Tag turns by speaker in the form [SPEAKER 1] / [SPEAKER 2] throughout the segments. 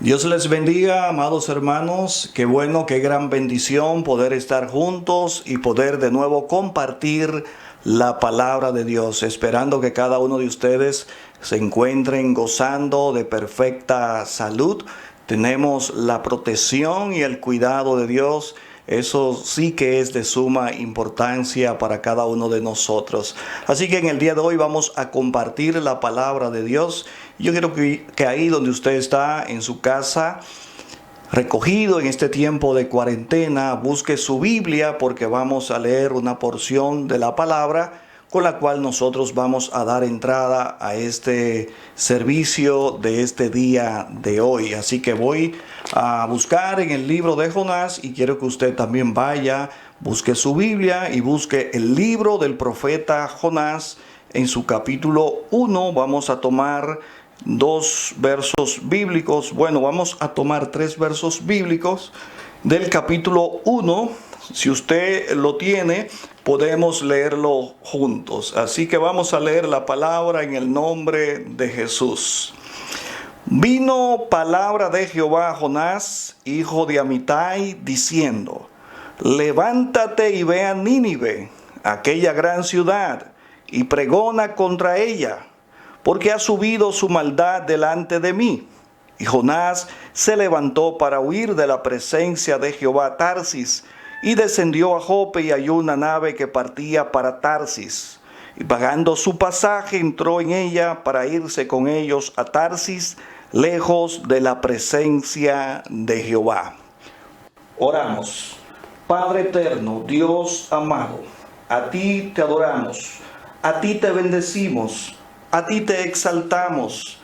[SPEAKER 1] Dios les bendiga, amados hermanos. Qué bueno, qué gran bendición poder estar juntos y poder de nuevo compartir la palabra de Dios, esperando que cada uno de ustedes se encuentren gozando de perfecta salud. Tenemos la protección y el cuidado de Dios. Eso sí que es de suma importancia para cada uno de nosotros. Así que en el día de hoy vamos a compartir la palabra de Dios. Yo quiero que ahí donde usted está, en su casa, recogido en este tiempo de cuarentena, busque su Biblia porque vamos a leer una porción de la palabra con la cual nosotros vamos a dar entrada a este servicio de este día de hoy. Así que voy a buscar en el libro de Jonás y quiero que usted también vaya, busque su Biblia y busque el libro del profeta Jonás en su capítulo 1. Vamos a tomar dos versos bíblicos. Bueno, vamos a tomar tres versos bíblicos del capítulo 1. Si usted lo tiene, podemos leerlo juntos. Así que vamos a leer la palabra en el nombre de Jesús. Vino palabra de Jehová a Jonás, hijo de Amitai, diciendo: levántate y ve a Nínive, aquella gran ciudad, y pregona contra ella, porque ha subido su maldad delante de mí. Y Jonás se levantó para huir de la presencia de Jehová a Tarsis, y descendió a Jope y halló una nave que partía para Tarsis. Y pagando su pasaje entró en ella para irse con ellos a Tarsis, lejos de la presencia de Jehová. Oramos. Padre eterno, Dios amado, a ti te adoramos, a ti te bendecimos, a ti te exaltamos,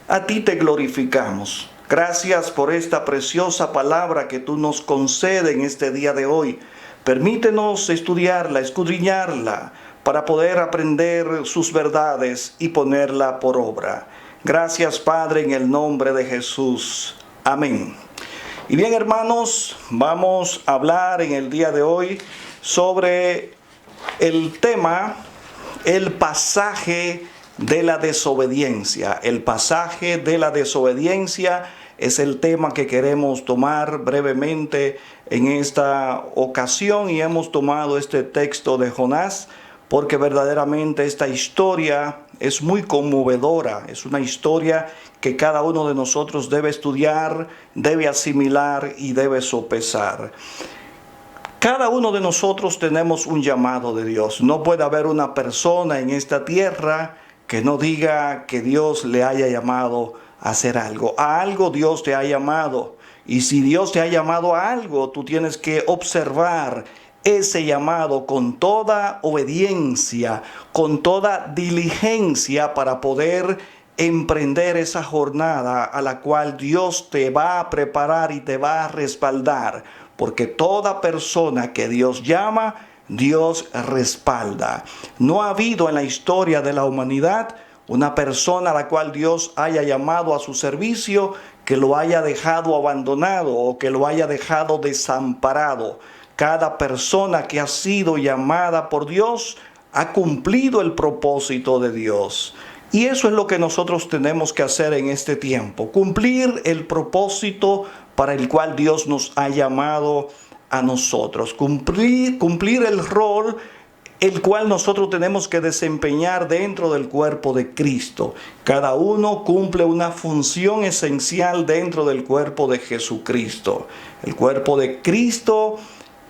[SPEAKER 1] a ti te glorificamos. Gracias por esta preciosa palabra que tú nos concedes en este día de hoy. Permítenos estudiarla, escudriñarla, para poder aprender sus verdades y ponerla por obra. Gracias, Padre, en el nombre de Jesús. Amén. Y bien, hermanos, vamos a hablar en el día de hoy sobre el tema, el pasaje de la desobediencia. El pasaje de la desobediencia es el tema que queremos tomar brevemente en esta ocasión, y hemos tomado este texto de Jonás porque verdaderamente esta historia es muy conmovedora. Es una historia que cada uno de nosotros debe estudiar, debe asimilar y debe sopesar. Cada uno de nosotros tenemos un llamado de Dios. No puede haber una persona en esta tierra que no diga que Dios le haya llamado a hacer algo. A algo Dios te ha llamado. Y si Dios te ha llamado a algo, tú tienes que observar ese llamado con toda obediencia, con toda diligencia, para poder emprender esa jornada a la cual Dios te va a preparar y te va a respaldar. Porque toda persona que Dios llama, Dios respalda. No ha habido en la historia de la humanidad una persona a la cual Dios haya llamado a su servicio que lo haya dejado abandonado o que lo haya dejado desamparado. Cada persona que ha sido llamada por Dios ha cumplido el propósito de Dios. Y eso es lo que nosotros tenemos que hacer en este tiempo, cumplir el propósito para el cual Dios nos ha llamado a nosotros, cumplir el rol el cual nosotros tenemos que desempeñar dentro del cuerpo de Cristo. Cada uno cumple una función esencial dentro del cuerpo de Jesucristo. El cuerpo de Cristo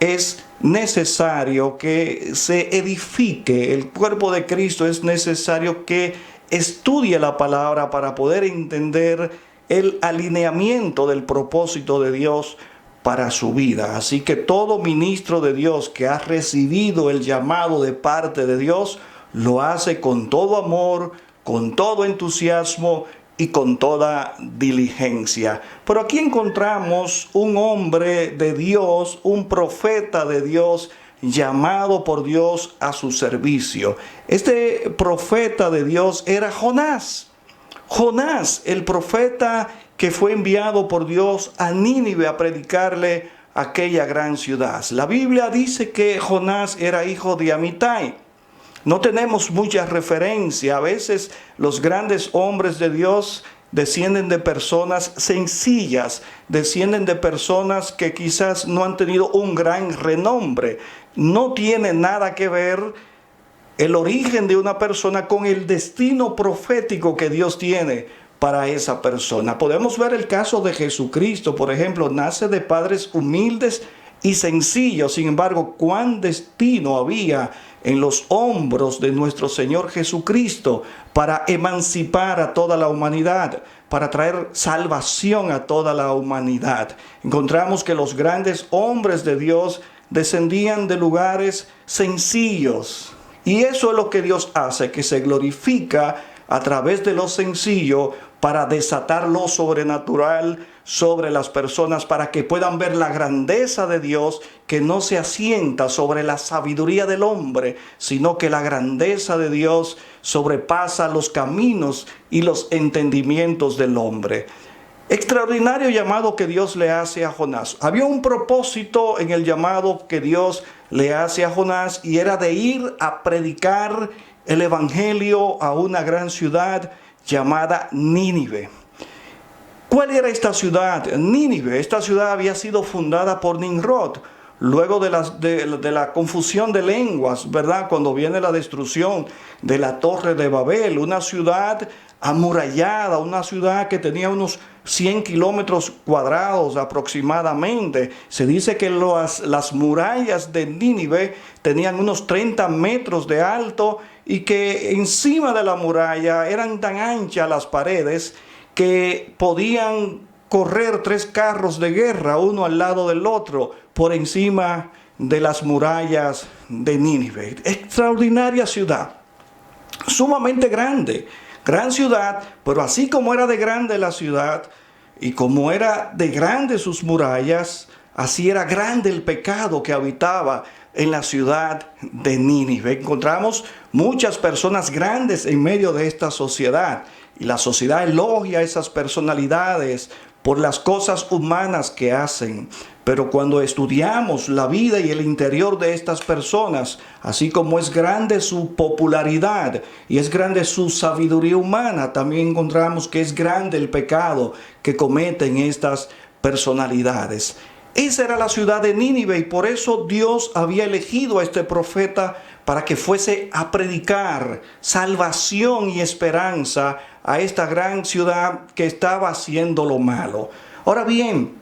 [SPEAKER 1] es necesario que se edifique. El cuerpo de Cristo es necesario que estudie la palabra para poder entender el alineamiento del propósito de Dios para su vida. Así que todo ministro de Dios que ha recibido el llamado de parte de Dios, lo hace con todo amor, con todo entusiasmo y con toda diligencia. Pero aquí encontramos un hombre de Dios, un profeta de Dios, llamado por Dios a su servicio. Este profeta de Dios era Jonás. Jonás, el profeta que fue enviado por Dios a Nínive a predicarle a aquella gran ciudad. La Biblia dice que Jonás era hijo de Amitai. No tenemos mucha referencia. A veces los grandes hombres de Dios descienden de personas sencillas, descienden de personas que quizás no han tenido un gran renombre. No tiene nada que ver el origen de una persona con el destino profético que Dios tiene para esa persona. Podemos ver el caso de Jesucristo, por ejemplo, nace de padres humildes y sencillos. Sin embargo, cuán destino había en los hombros de nuestro Señor Jesucristo para emancipar a toda la humanidad, para traer salvación a toda la humanidad. Encontramos que los grandes hombres de Dios descendían de lugares sencillos. Y eso es lo que Dios hace, que se glorifica a través de lo sencillo para desatar lo sobrenatural sobre las personas, para que puedan ver la grandeza de Dios, que no se asienta sobre la sabiduría del hombre, sino que la grandeza de Dios sobrepasa los caminos y los entendimientos del hombre. Extraordinario llamado que Dios le hace a Jonás. Había un propósito en el llamado que Dios le hace a Jonás, y era de ir a predicar el evangelio a una gran ciudad llamada Nínive. ¿Cuál era esta ciudad? Nínive. Esta ciudad había sido fundada por Nimrod. Luego de la confusión de lenguas, ¿verdad? Cuando viene la destrucción de la Torre de Babel, una ciudad amurallada, una ciudad que tenía unos 100 kilómetros cuadrados aproximadamente. Se dice que las murallas de Nínive tenían unos 30 metros de alto, y que encima de la muralla eran tan anchas las paredes que podían correr 3 carros de guerra, uno al lado del otro, por encima de las murallas de Nínive. Extraordinaria ciudad, sumamente grande, gran ciudad, pero así como era de grande la ciudad y como era de grande sus murallas, así era grande el pecado que habitaba en la ciudad de Nínive. Encontramos muchas personas grandes en medio de esta sociedad, y la sociedad elogia a esas personalidades por las cosas humanas que hacen. Pero cuando estudiamos la vida y el interior de estas personas, así como es grande su popularidad y es grande su sabiduría humana, también encontramos que es grande el pecado que cometen estas personalidades. Esa era la ciudad de Nínive, y por eso Dios había elegido a este profeta para que fuese a predicar salvación y esperanza a esta gran ciudad que estaba haciendo lo malo. Ahora bien,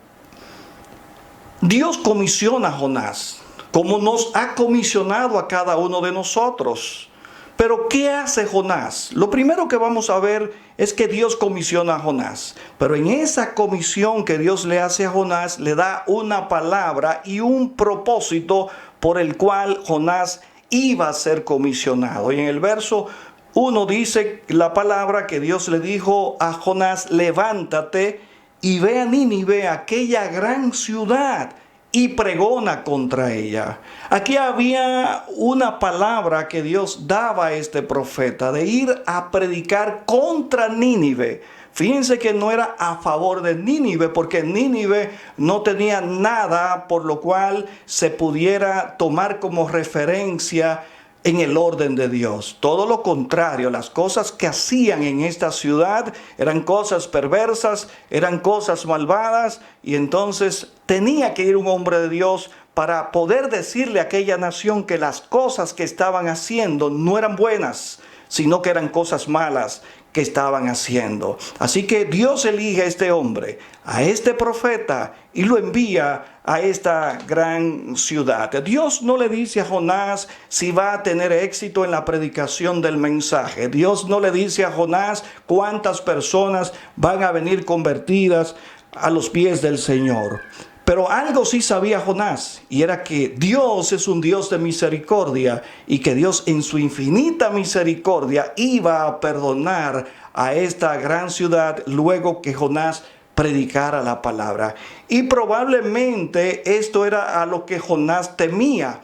[SPEAKER 1] Dios comisiona a Jonás, como nos ha comisionado a cada uno de nosotros. Pero ¿qué hace Jonás? Lo primero que vamos a ver es que Dios comisiona a Jonás. Pero en esa comisión que Dios le hace a Jonás, le da una palabra y un propósito por el cual Jonás iba a ser comisionado. Y en el verso 1 dice la palabra que Dios le dijo a Jonás: levántate y ve a Nínive, aquella gran ciudad, y pregona contra ella. Aquí había una palabra que Dios daba a este profeta, de ir a predicar contra Nínive. Fíjense que no era a favor de Nínive, porque Nínive no tenía nada por lo cual se pudiera tomar como referencia en el orden de Dios. Todo lo contrario, las cosas que hacían en esta ciudad eran cosas perversas, eran cosas malvadas, y entonces tenía que ir un hombre de Dios para poder decirle a aquella nación que las cosas que estaban haciendo no eran buenas, sino que eran cosas malas que estaban haciendo. Así que Dios elige a este hombre, a este profeta, y lo envía a esta gran ciudad. Dios no le dice a Jonás si va a tener éxito en la predicación del mensaje. Dios no le dice a Jonás cuántas personas van a venir convertidas a los pies del Señor. Pero algo sí sabía Jonás, y era que Dios es un Dios de misericordia, y que Dios en su infinita misericordia iba a perdonar a esta gran ciudad luego que Jonás predicara la palabra. Y probablemente esto era a lo que Jonás temía,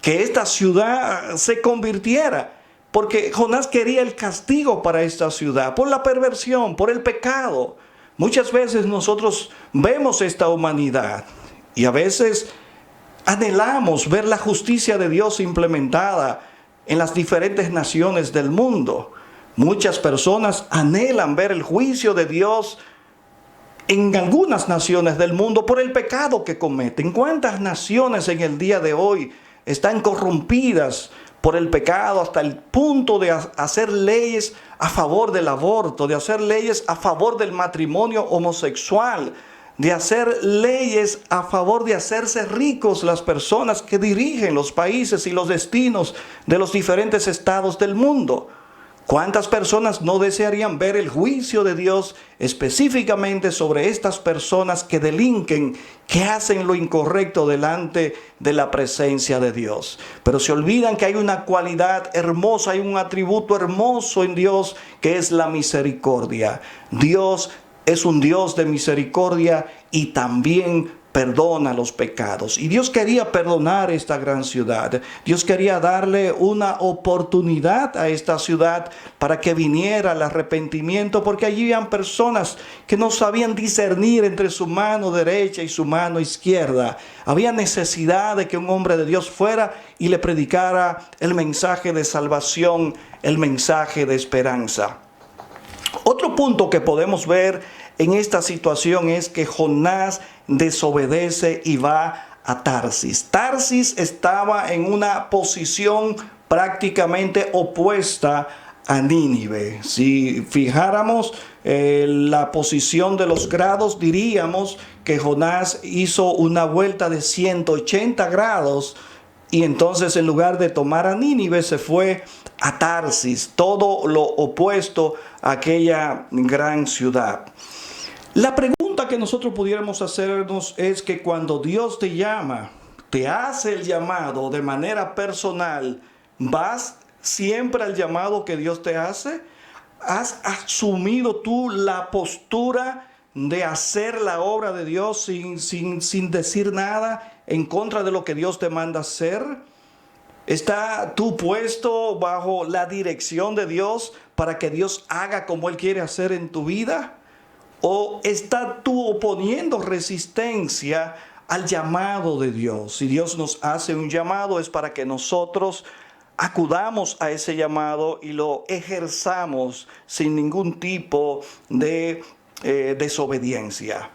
[SPEAKER 1] que esta ciudad se convirtiera, porque Jonás quería el castigo para esta ciudad, por la perversión, por el pecado. Muchas veces nosotros vemos esta humanidad y a veces anhelamos ver la justicia de Dios implementada en las diferentes naciones del mundo. Muchas personas anhelan ver el juicio de Dios en algunas naciones del mundo por el pecado que cometen. ¿Cuántas naciones en el día de hoy están corrompidas por el pecado hasta el punto de hacer leyes a favor del aborto, de hacer leyes a favor del matrimonio homosexual, de hacer leyes a favor de hacerse ricos las personas que dirigen los países y los destinos de los diferentes estados del mundo? ¿Cuántas personas no desearían ver el juicio de Dios específicamente sobre estas personas que delinquen, que hacen lo incorrecto delante de la presencia de Dios? Pero se olvidan que hay una cualidad hermosa, hay un atributo hermoso en Dios que es la misericordia. Dios es un Dios de misericordia y también perdona los pecados. Y Dios quería perdonar esta gran ciudad. Dios quería darle una oportunidad a esta ciudad para que viniera el arrepentimiento, porque allí habían personas que no sabían discernir entre su mano derecha y su mano izquierda. Había necesidad de que un hombre de Dios fuera y le predicara el mensaje de salvación, el mensaje de esperanza. Otro punto que podemos ver en esta situación es que Jonás desobedece y va a Tarsis. Tarsis estaba en una posición prácticamente opuesta a Nínive. Si fijáramos la posición de los grados, diríamos que Jonás hizo una vuelta de 180 grados y entonces en lugar de tomar a Nínive se fue a Tarsis, todo lo opuesto a aquella gran ciudad. La pregunta que nosotros pudiéramos hacernos es que cuando Dios te llama, te hace el llamado de manera personal, ¿vas siempre al llamado que Dios te hace? ¿Has asumido tú la postura de hacer la obra de Dios sin decir nada en contra de lo que Dios te manda hacer? ¿Está tú puesto bajo la dirección de Dios para que Dios haga como Él quiere hacer en tu vida? ¿O está tú oponiendo resistencia al llamado de Dios? Si Dios nos hace un llamado es para que nosotros acudamos a ese llamado y lo ejerzamos sin ningún tipo de desobediencia.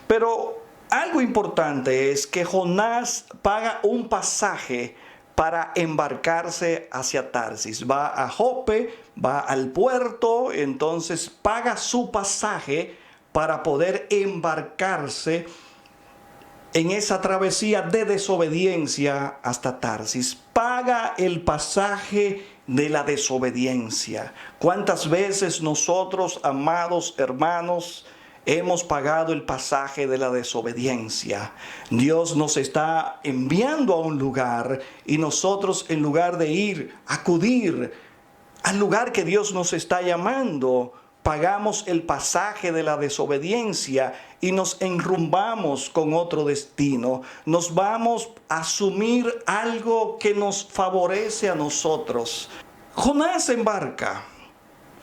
[SPEAKER 1] Pero algo importante es que Jonás paga un pasaje para embarcarse hacia Tarsis. Va a Jope, va al puerto, entonces paga su pasaje para poder embarcarse en esa travesía de desobediencia hasta Tarsis. Paga el pasaje de la desobediencia. ¿Cuántas veces nosotros, amados hermanos, hemos pagado el pasaje de la desobediencia? Dios nos está enviando a un lugar y nosotros, en lugar de acudir al lugar que Dios nos está llamando, pagamos el pasaje de la desobediencia y nos enrumbamos con otro destino. Nos vamos a asumir algo que nos favorece a nosotros. Jonás embarca,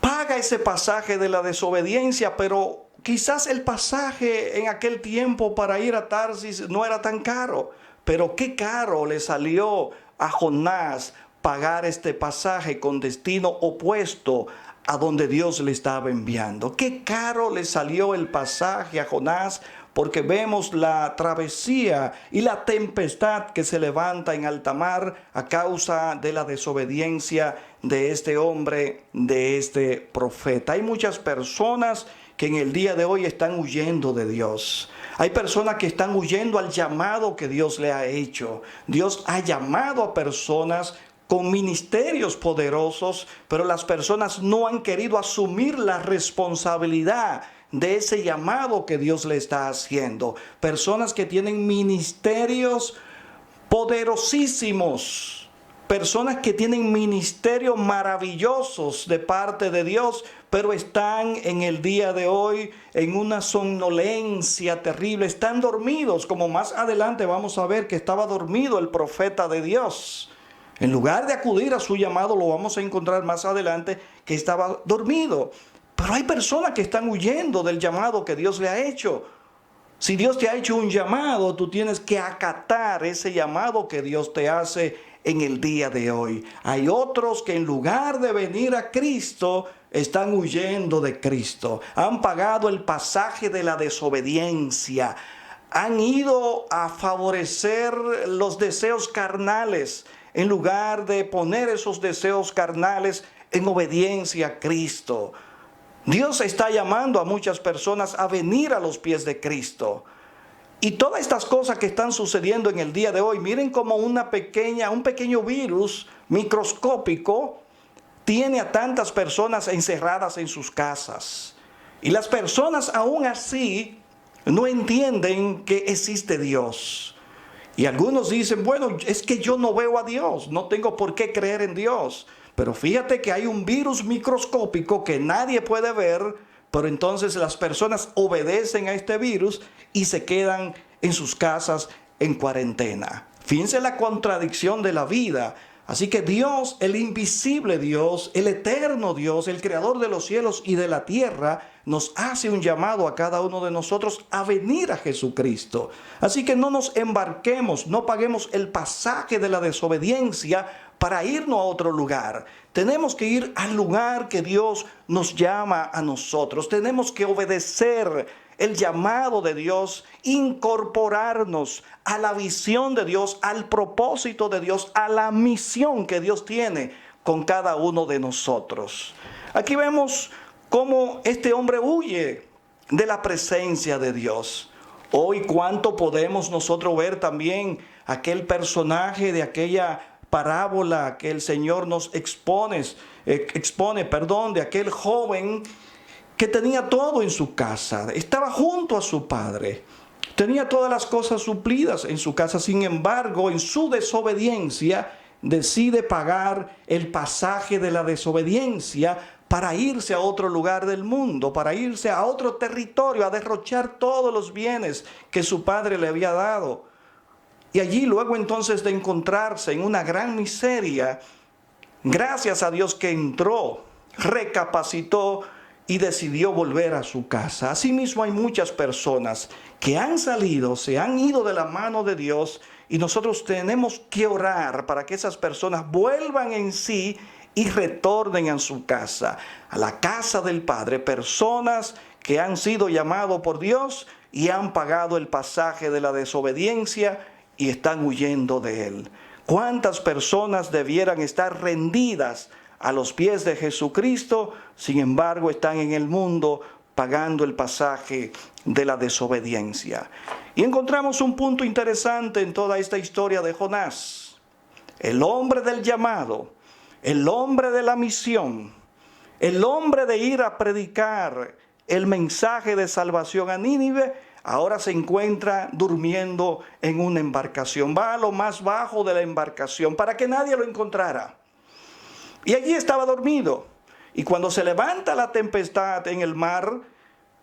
[SPEAKER 1] paga ese pasaje de la desobediencia, pero quizás el pasaje en aquel tiempo para ir a Tarsis no era tan caro. Pero qué caro le salió a Jonás pagar este pasaje con destino opuesto a donde Dios le estaba enviando. Qué caro le salió el pasaje a Jonás, porque vemos la travesía y la tempestad que se levanta en alta mar a causa de la desobediencia de este hombre, de este profeta. Hay muchas personas que en el día de hoy están huyendo de Dios. Hay personas que están huyendo al llamado que Dios le ha hecho. Dios ha llamado a personas con ministerios poderosos, pero las personas no han querido asumir la responsabilidad de ese llamado que Dios le está haciendo. Personas que tienen ministerios poderosísimos, personas que tienen ministerios maravillosos de parte de Dios, pero están en el día de hoy en una somnolencia terrible, están dormidos, como más adelante vamos a ver que estaba dormido el profeta de Dios. En lugar de acudir a su llamado, lo vamos a encontrar más adelante, que estaba dormido. Pero hay personas que están huyendo del llamado que Dios le ha hecho. Si Dios te ha hecho un llamado, tú tienes que acatar ese llamado que Dios te hace en el día de hoy. Hay otros que en lugar de venir a Cristo, están huyendo de Cristo. Han pagado el pasaje de la desobediencia. Han ido a favorecer los deseos carnales en lugar de poner esos deseos carnales en obediencia a Cristo. Dios está llamando a muchas personas a venir a los pies de Cristo. Y todas estas cosas que están sucediendo en el día de hoy, miren como un pequeño virus microscópico tiene a tantas personas encerradas en sus casas. Y las personas aún así no entienden que existe Dios. Y algunos dicen, bueno, es que yo no veo a Dios, no tengo por qué creer en Dios. Pero fíjate que hay un virus microscópico que nadie puede ver, pero entonces las personas obedecen a este virus y se quedan en sus casas en cuarentena. Fíjense la contradicción de la vida. Así que Dios, el invisible Dios, el eterno Dios, el creador de los cielos y de la tierra, nos hace un llamado a cada uno de nosotros a venir a Jesucristo. Así que no nos embarquemos, no paguemos el pasaje de la desobediencia para irnos a otro lugar. Tenemos que ir al lugar que Dios nos llama a nosotros. Tenemos que obedecer el llamado de Dios, incorporarnos a la visión de Dios, al propósito de Dios, a la misión que Dios tiene con cada uno de nosotros. Aquí vemos cómo este hombre huye de la presencia de Dios. Hoy cuánto podemos nosotros ver también aquel personaje de aquella parábola que el Señor nos expone, de aquel joven que tenía todo en su casa, estaba junto a su padre, tenía todas las cosas suplidas en su casa. Sin embargo, en su desobediencia, decide pagar el pasaje de la desobediencia para irse a otro lugar del mundo, para irse a otro territorio, a derrochar todos los bienes que su padre le había dado. Y allí luego entonces de encontrarse en una gran miseria, gracias a Dios que entró, recapacitó y decidió volver a su casa. Asimismo hay muchas personas que han salido, se han ido de la mano de Dios, y nosotros tenemos que orar para que esas personas vuelvan en sí y retornen a su casa, a la casa del Padre. Personas que han sido llamados por Dios y han pagado el pasaje de la desobediencia y están huyendo de Él. ¿Cuántas personas debieran estar rendidas a los pies de Jesucristo? Sin embargo, están en el mundo pagando el pasaje de la desobediencia. Y encontramos un punto interesante en toda esta historia de Jonás. El hombre del llamado, el hombre de la misión, el hombre de ir a predicar el mensaje de salvación a Nínive, ahora se encuentra durmiendo en una embarcación. Va a lo más bajo de la embarcación para que nadie lo encontrara. Y allí estaba dormido. Y cuando se levanta la tempestad en el mar,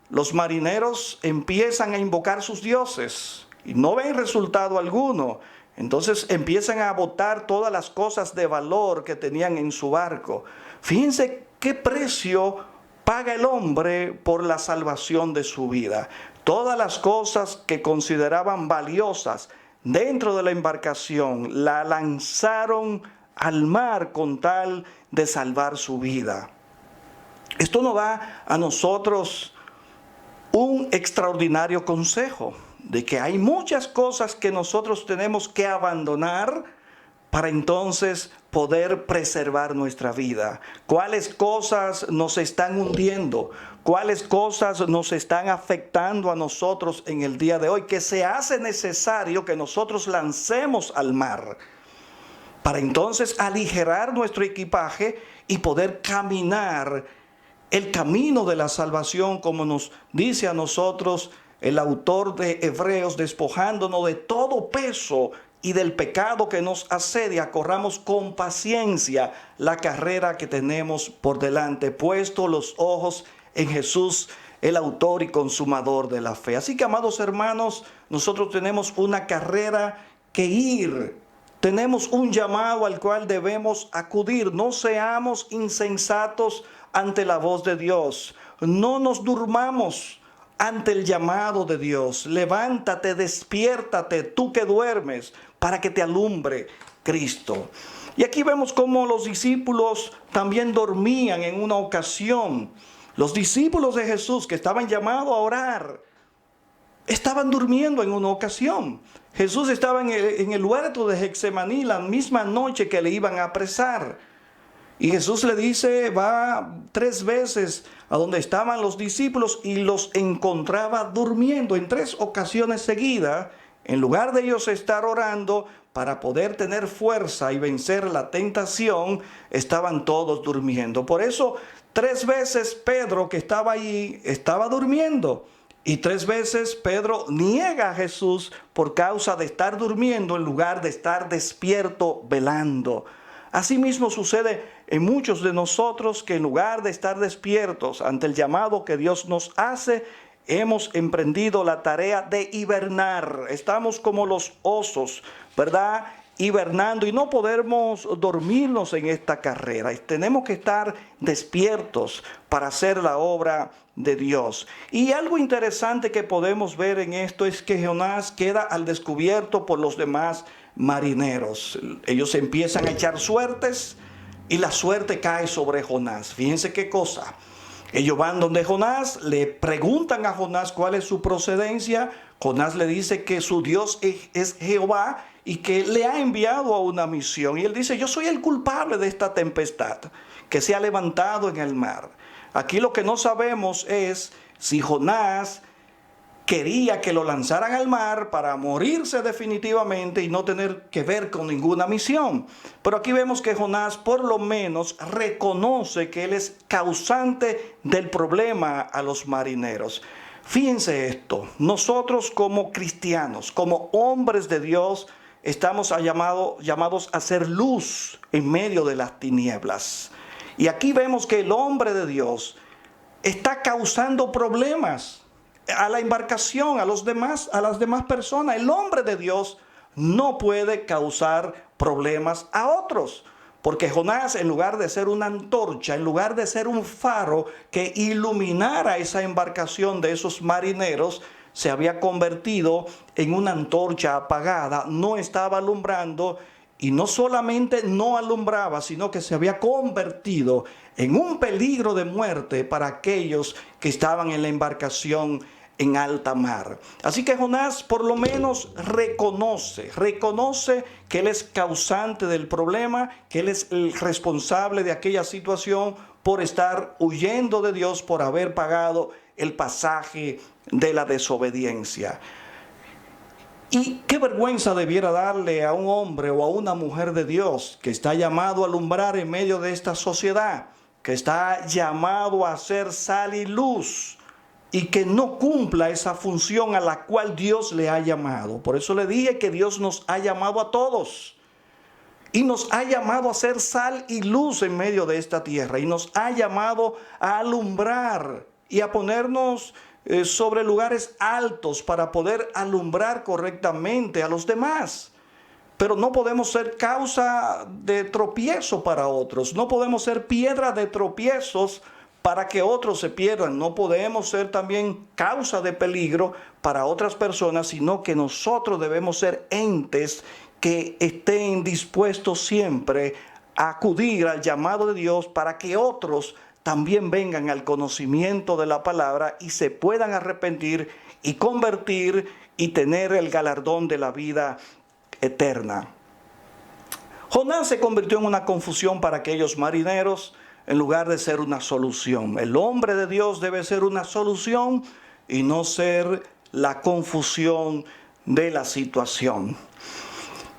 [SPEAKER 1] los marineros empiezan a invocar sus dioses y no ven resultado alguno. Entonces empiezan a botar todas las cosas de valor que tenían en su barco. Fíjense qué precio paga el hombre por la salvación de su vida. Todas las cosas que consideraban valiosas dentro de la embarcación la lanzaron al mar con tal de salvar su vida. Esto nos da a nosotros un extraordinario consejo de que hay muchas cosas que nosotros tenemos que abandonar para entonces poder preservar nuestra vida. ¿Cuáles cosas nos están hundiendo? ¿Cuáles cosas nos están afectando a nosotros en el día de hoy? Que se hace necesario que nosotros lancemos al mar para entonces aligerar nuestro equipaje y poder caminar el camino de la salvación, como nos dice a nosotros el autor de Hebreos, despojándonos de todo peso y del pecado que nos asedia, corramos con paciencia la carrera que tenemos por delante, puesto los ojos en Jesús, el autor y consumador de la fe. Así que, amados hermanos, nosotros tenemos una carrera que ir. Tenemos un llamado al cual debemos acudir. No seamos insensatos ante la voz de Dios. No nos durmamos ante el llamado de Dios. Levántate, despiértate, tú que duermes, para que te alumbre Cristo. Y aquí vemos cómo los discípulos también dormían en una ocasión. Los discípulos de Jesús que estaban llamados a orar, estaban durmiendo en una ocasión. Jesús estaba en el huerto de Getsemaní la misma noche que le iban a apresar. Y Jesús le dice, va 3 veces a donde estaban los discípulos y los encontraba durmiendo en 3 ocasiones seguidas. En lugar de ellos estar orando para poder tener fuerza y vencer la tentación, estaban todos durmiendo. Por eso 3 veces Pedro, que estaba allí, estaba durmiendo. Y 3 veces Pedro niega a Jesús por causa de estar durmiendo en lugar de estar despierto velando. Asimismo sucede en muchos de nosotros que en lugar de estar despiertos ante el llamado que Dios nos hace, hemos emprendido la tarea de hibernar. Estamos como los osos, ¿verdad? Hibernando y no podemos dormirnos en esta carrera. Tenemos que estar despiertos para hacer la obra de Dios. Y algo interesante que podemos ver en esto es que Jonás queda al descubierto por los demás marineros. Ellos empiezan a echar suertes y la suerte cae sobre Jonás. Fíjense qué cosa. Ellos van donde Jonás, le preguntan a Jonás cuál es su procedencia. Jonás le dice que su Dios es Jehová y que le ha enviado a una misión. Y él dice, yo soy el culpable de esta tempestad que se ha levantado en el mar. Aquí lo que no sabemos es si Jonás quería que lo lanzaran al mar para morirse definitivamente y no tener que ver con ninguna misión. Pero aquí vemos que Jonás por lo menos reconoce que él es causante del problema a los marineros. Fíjense esto, nosotros como cristianos, como hombres de Dios, estamos llamados a ser luz en medio de las tinieblas. Y aquí vemos que el hombre de Dios está causando problemas a la embarcación, a las demás personas. El hombre de Dios no puede causar problemas a otros. Porque Jonás, en lugar de ser una antorcha, en lugar de ser un faro que iluminara esa embarcación de esos marineros, se había convertido en una antorcha apagada, no estaba alumbrando. Y no solamente no alumbraba, sino que se había convertido en un peligro de muerte para aquellos que estaban en la embarcación en alta mar. Así que Jonás por lo menos reconoce que él es causante del problema, que él es el responsable de aquella situación por estar huyendo de Dios, por haber pagado el pasaje de la desobediencia. Y qué vergüenza debiera darle a un hombre o a una mujer de Dios que está llamado a alumbrar en medio de esta sociedad, que está llamado a ser sal y luz y que no cumpla esa función a la cual Dios le ha llamado. Por eso le dije que Dios nos ha llamado a todos y nos ha llamado a ser sal y luz en medio de esta tierra y nos ha llamado a alumbrar y a ponernos sobre lugares altos para poder alumbrar correctamente a los demás. Pero no podemos ser causa de tropiezo para otros. No podemos ser piedra de tropiezos para que otros se pierdan. No podemos ser también causa de peligro para otras personas, sino que nosotros debemos ser entes que estén dispuestos siempre a acudir al llamado de Dios para que otros también vengan al conocimiento de la palabra y se puedan arrepentir y convertir y tener el galardón de la vida eterna. Jonás se convirtió en una confusión para aquellos marineros en lugar de ser una solución. El hombre de Dios debe ser una solución y no ser la confusión de la situación.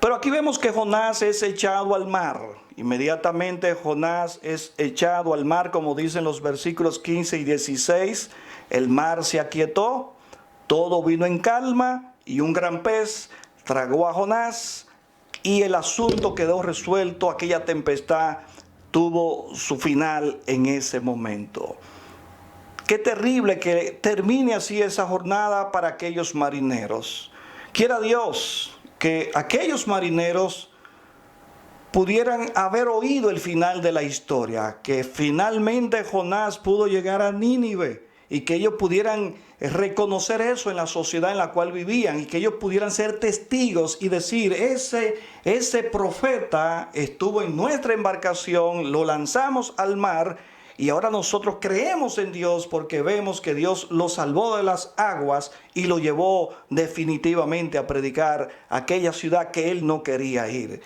[SPEAKER 1] Pero aquí vemos que Jonás es echado al mar. Inmediatamente Jonás es echado al mar, como dicen los versículos 15 y 16. El mar se aquietó, todo vino en calma y un gran pez tragó a Jonás y el asunto quedó resuelto. Aquella tempestad tuvo su final en ese momento. Qué terrible que termine así esa jornada para aquellos marineros. Quiera Dios que aquellos marineros pudieran haber oído el final de la historia, que finalmente Jonás pudo llegar a Nínive y que ellos pudieran reconocer eso en la sociedad en la cual vivían y que ellos pudieran ser testigos y decir, ese profeta estuvo en nuestra embarcación, lo lanzamos al mar y ahora nosotros creemos en Dios porque vemos que Dios lo salvó de las aguas y lo llevó definitivamente a predicar a aquella ciudad que él no quería ir.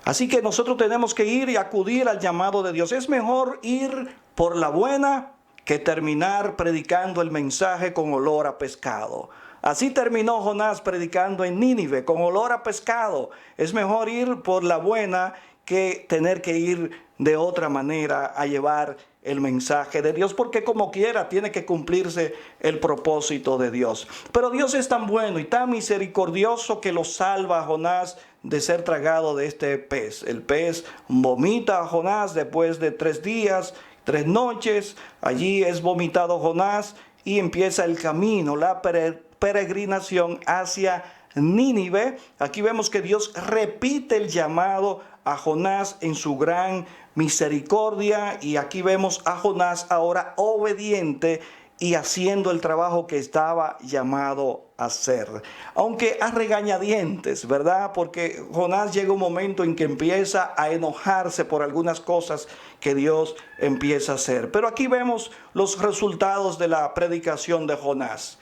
[SPEAKER 1] Así que nosotros tenemos que ir y acudir al llamado de Dios. Es mejor ir por la buena que terminar predicando el mensaje con olor a pescado. Así terminó Jonás predicando en Nínive, con olor a pescado. Es mejor ir por la buena que tener que ir de otra manera a llevar el mensaje de Dios, porque como quiera tiene que cumplirse el propósito de Dios. Pero Dios es tan bueno y tan misericordioso que lo salva a Jonás de ser tragado de este pez. El pez vomita a Jonás después de 3 días, 3 noches. Allí es vomitado Jonás y empieza el camino, la peregrinación hacia Nínive. Aquí vemos que Dios repite el llamado a Jonás en su gran misericordia, y aquí vemos a Jonás ahora obediente y haciendo el trabajo que estaba llamado a hacer, aunque a regañadientes, ¿verdad? Porque Jonás llega un momento en que empieza a enojarse por algunas cosas que Dios empieza a hacer. Pero aquí vemos los resultados de la predicación de Jonás.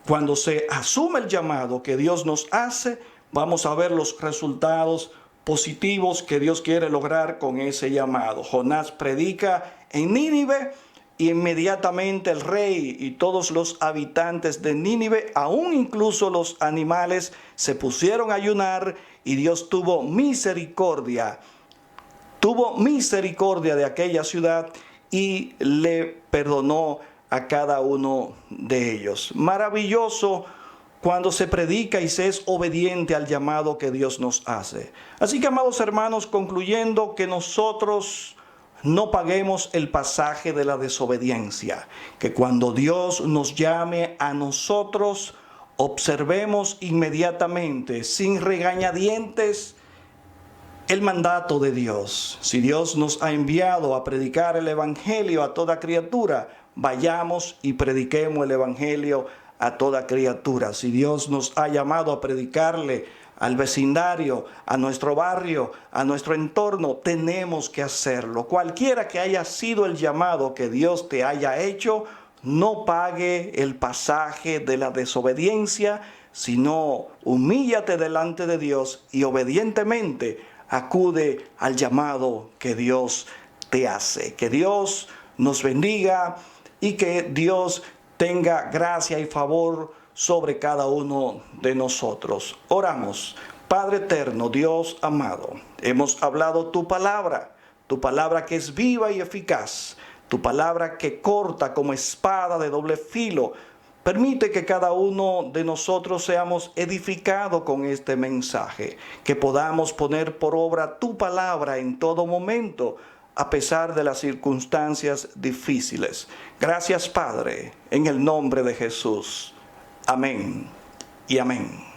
[SPEAKER 1] Cuando se asume el llamado que Dios nos hace, vamos a ver los resultados positivos que Dios quiere lograr con ese llamado. Jonás predica en Nínive y inmediatamente el rey y todos los habitantes de Nínive, aún incluso los animales, se pusieron a ayunar y Dios tuvo misericordia de aquella ciudad y le perdonó a cada uno de ellos. Maravilloso cuando se predica y se es obediente al llamado que Dios nos hace. Así que, amados hermanos, concluyendo, que nosotros no paguemos el pasaje de la desobediencia, que cuando Dios nos llame a nosotros, observemos inmediatamente, sin regañadientes, el mandato de Dios. Si Dios nos ha enviado a predicar el evangelio a toda criatura, vayamos y prediquemos el evangelio a toda criatura. Si Dios nos ha llamado a predicarle al vecindario, a nuestro barrio, a nuestro entorno, tenemos que hacerlo. Cualquiera que haya sido el llamado que Dios te haya hecho, no pague el pasaje de la desobediencia, sino humíllate delante de Dios y obedientemente acude al llamado que Dios te hace. Que Dios nos bendiga y que Dios tenga gracia y favor sobre cada uno de nosotros. Oramos. Padre eterno, Dios amado, hemos hablado tu palabra que es viva y eficaz, tu palabra que corta como espada de doble filo. Permite que cada uno de nosotros seamos edificados con este mensaje, que podamos poner por obra tu palabra en todo momento, a pesar de las circunstancias difíciles. Gracias, Padre, en el nombre de Jesús. Amén y amén.